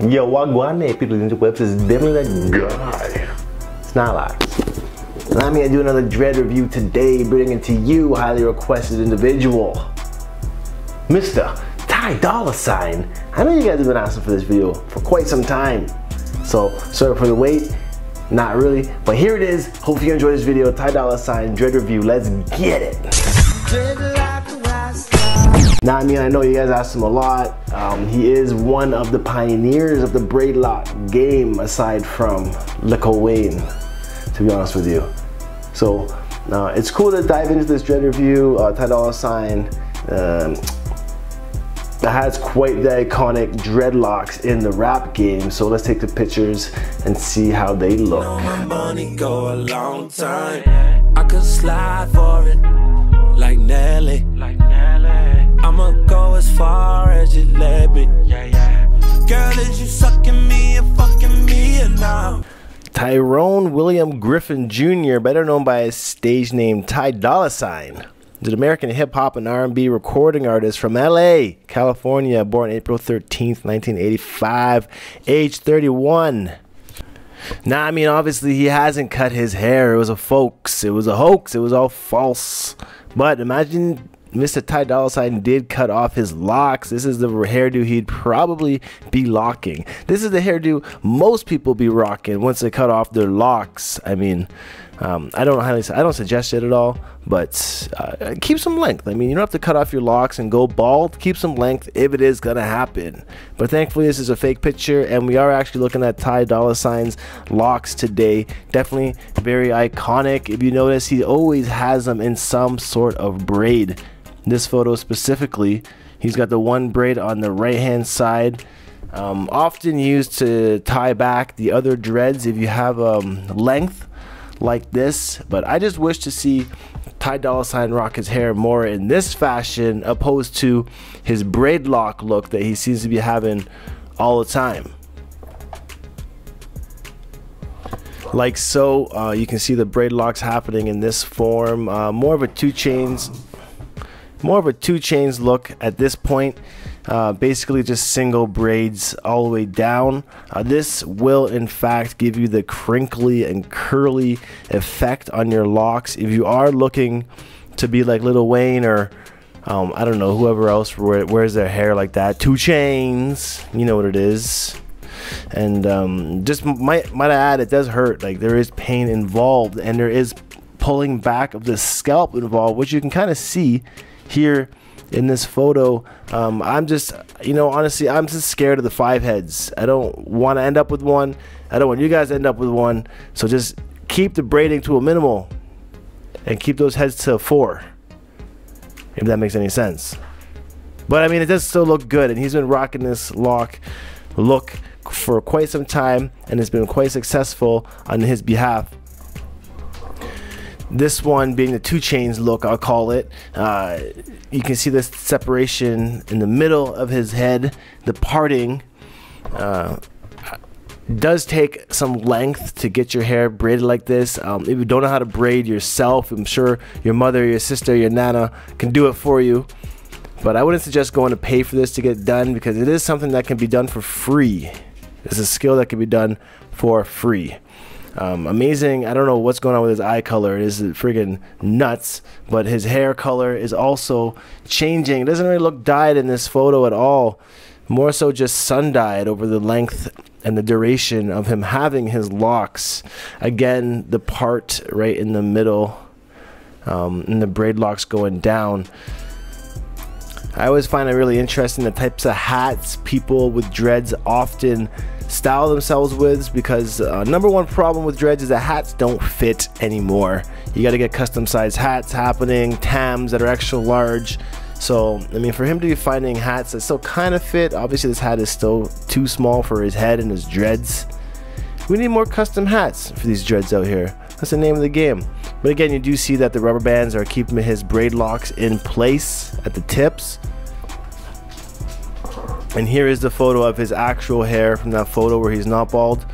Yo, wagwan, people in the web is definitely that guy. It's not like. Allow me to do another dread review today, bringing to you a highly requested individual, Mr. Dolla. I know you guys have been asking for this video for quite some time, so sorry for the wait. Not really, but here it is. Hope you enjoy this video. Dolla dread review. Let's get it. Now, I know you guys asked him a lot. He is one of the pioneers of the braid lock game, aside from Lil Wayne, to be honest with you. So it's cool to dive into this dread review. Dolla that has quite the iconic dreadlocks in the rap game. So let's take the pictures and see how they look. My money go a long time. I could slide for it like Nelly. I'ma go as far as you let me. Girl, is you sucking me and fucking me now? Tyrone William Griffin Jr., better known by his stage name Dolla, is an American hip-hop and R&B recording artist from LA, California, born April 13th, 1985, age 31. Now, obviously he hasn't cut his hair. It was a hoax. It was all false. But imagine Mr. Dolla did cut off his locks. This is the hairdo he'd probably be locking. This is the hairdo most people be rocking once they cut off their locks. I don't suggest it at all, but keep some length. You don't have to cut off your locks and go bald. Keep some length if it is gonna happen. But thankfully this is a fake picture, and we are actually looking at Dolla's locks today. Definitely very iconic. If you notice, he always has them in some sort of braid. This photo specifically, he's got the one braid on the right hand side, often used to tie back the other dreads if you have length like this. But I just wish to see Dolla rock his hair more in this fashion, opposed to his braid lock look that he seems to be having all the time. Like so, you can see the braid locks happening in this form, more of a two chains look at this point. Basically just single braids all the way down. This will in fact give you the crinkly and curly effect on your locks. If you are looking to be like Lil Wayne, or I don't know, whoever else wears their hair like that, 2 Chainz, you know what it is. And just might I add, it does hurt. Like, there is pain involved, and there is pulling back of the scalp involved, which you can kind of see here in this photo. I'm just, honestly, I'm just scared of the 5 heads. I don't want to end up with one. I don't want you guys to end up with one. So just keep the braiding to a minimal and keep those heads to 4, if that makes any sense. But it does still look good, and he's been rocking this look for quite some time, and it's been quite successful on his behalf. This one being the 2 Chainz look, I'll call it. You can see this separation in the middle of his head. The parting does take some length to get your hair braided like this. If you don't know how to braid yourself, I'm sure your mother, your sister, your nana can do it for you. But I wouldn't suggest going to pay for this to get done, because it is something that can be done for free. It's a skill that can be done for free. Amazing. I don't know what's going on with his eye color. It is friggin' nuts. But his hair color is also changing. It doesn't really look dyed in this photo at all. More so just sun dyed over the length and the duration of him having his locks. Again, the part right in the middle, and the braid locks going down. I always find it really interesting the types of hats people with dreads often style themselves with, because number one problem with dreads is that hats don't fit anymore. You got to get custom sized hats happening, tams that are extra large. So for him to be finding hats that still kind of fit, obviously this hat is still too small for his head and his dreads. We need more custom hats for these dreads out here. That's the name of the game. But again, you do see that the rubber bands are keeping his braid locks in place at the tips. And here is the photo of his actual hair from that photo where he's not bald.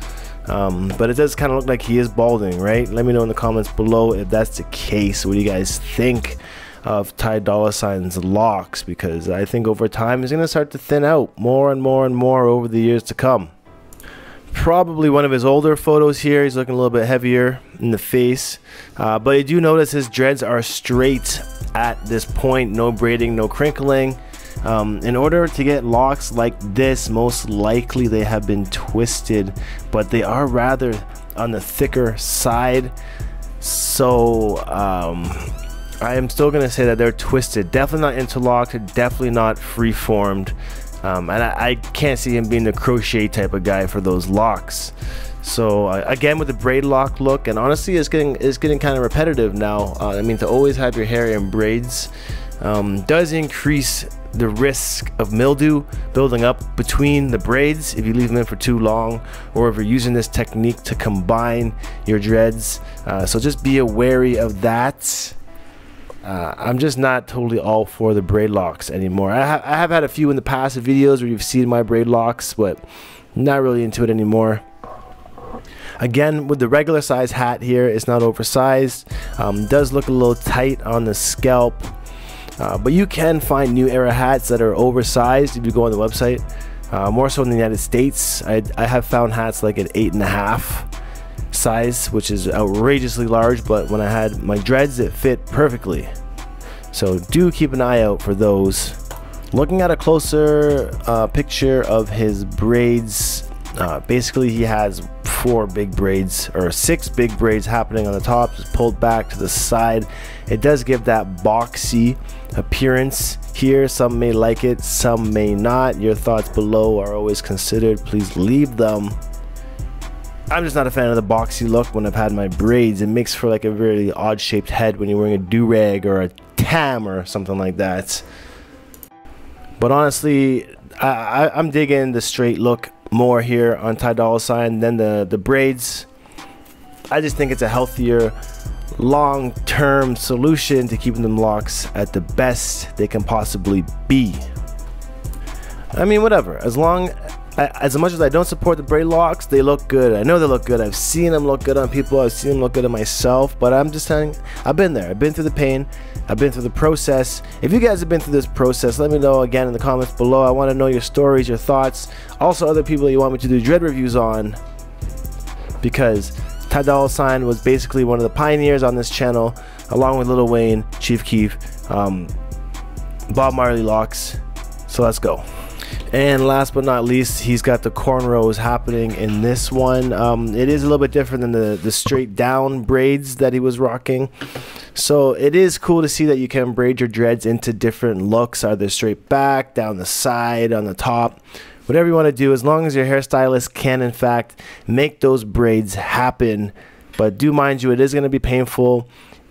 But it does kind of look like he is balding, right? Let me know in the comments below if that's the case. What do you guys think of Dolla's locks? Because I think over time he's going to start to thin out more and more and more over the years to come. probably one of his older photos here. He's looking a little bit heavier in the face. But you do notice his dreads are straight at this point. No braiding, no crinkling. In order to get locks like this, most likely they have been twisted, but they are rather on the thicker side. So I am still going to say that they're twisted. Definitely not interlocked, definitely not free-formed. And I can't see him being the crochet type of guy for those locks. So again, with the braid lock look, and honestly it's getting kind of repetitive now. I mean, to always have your hair in braids does increase the risk of mildew building up between the braids if you leave them in for too long, or if you're using this technique to combine your dreads. So just be wary of that. I'm just not totally all for the braid locks anymore. I have had a few in the past videos where you've seen my braid locks, but not really into it anymore. Again, with the regular size hat here, it's not oversized. Does look a little tight on the scalp, but you can find new era hats that are oversized if you go on the website. More so in the United States, I have found hats like an 8.5 size, which is outrageously large, but when I had my dreads it fit perfectly. So do keep an eye out for those. Looking at a closer picture of his braids, basically he has 4 big braids, or 6 big braids happening on the top, just pulled back to the side. It does give that boxy appearance here. Some may like it, some may not. Your thoughts below are always considered. Please leave them. I'm just not a fan of the boxy look when I've had my braids. It makes for like a very odd shaped head when you're wearing a do-rag or a tam or something like that. But honestly, I'm digging the straight look more here on Ty Dolla $ign than the braids. I just think it's a healthier long-term solution to keeping them locks at the best they can possibly be. I mean, whatever, as much as I don't support the braid locks, they look good. I know they look good. I've seen them look good on people. I've seen them look good on myself. But I'm just telling you, I've been there. I've been through the pain. I've been through the process. If you guys have been through this process, let me know again in the comments below. I want to know your stories, your thoughts. Also, other people you want me to do dread reviews on. Because Ty Dolla $ign was basically one of the pioneers on this channel, along with Lil Wayne, Chief Keef, Bob Marley locks. So let's go. And last but not least, he's got the cornrows happening in this one. It is a little bit different than the straight down braids that he was rocking. So it is cool to see that you can braid your dreads into different looks, either straight back, down the side, on the top. Whatever you want to do, as long as your hairstylist can in fact make those braids happen. But do mind you, it is going to be painful.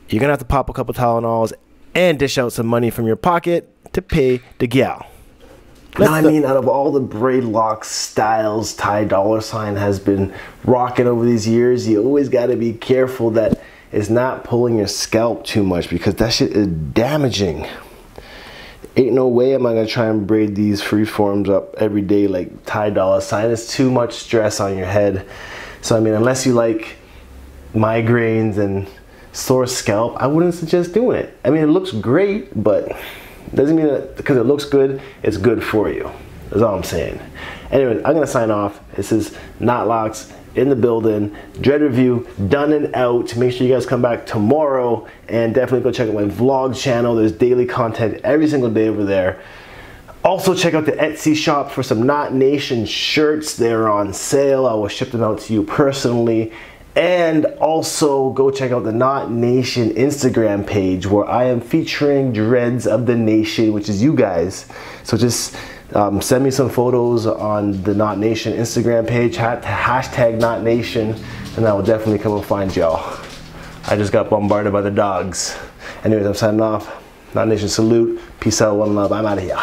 You're going to have to pop a couple Tylenols and dish out some money from your pocket to pay the gal. Now, I mean, out of all the braid lock styles Ty Dolla $ign has been rocking over these years, you always got to be careful that it's not pulling your scalp too much, because that shit is damaging. Ain't no way am I going to try and braid these freeforms up every day like Ty Dolla $ign. It's too much stress on your head. So, I mean, unless you like migraines and sore scalp, I wouldn't suggest doing it. I mean, it looks great, but doesn't mean that because it looks good, it's good for you. That's all I'm saying. Anyway, I'm gonna sign off. This is knotlocks in the building. Dread review done and out. Make sure you guys come back tomorrow, and definitely go check out my vlog channel. There's daily content every single day over there. Also check out the Etsy shop for some Knot Nation shirts. They're on sale. I will ship them out to you personally. And also go check out the Knot Nation Instagram page, where I am featuring dreads of the nation, which is you guys. So just send me some photos on the Knot Nation Instagram page, hashtag Knot Nation, and I will definitely come and find y'all. I just got bombarded by the dogs. Anyways, I'm signing off. Knot Nation salute. Peace out, one love. I'm out of here.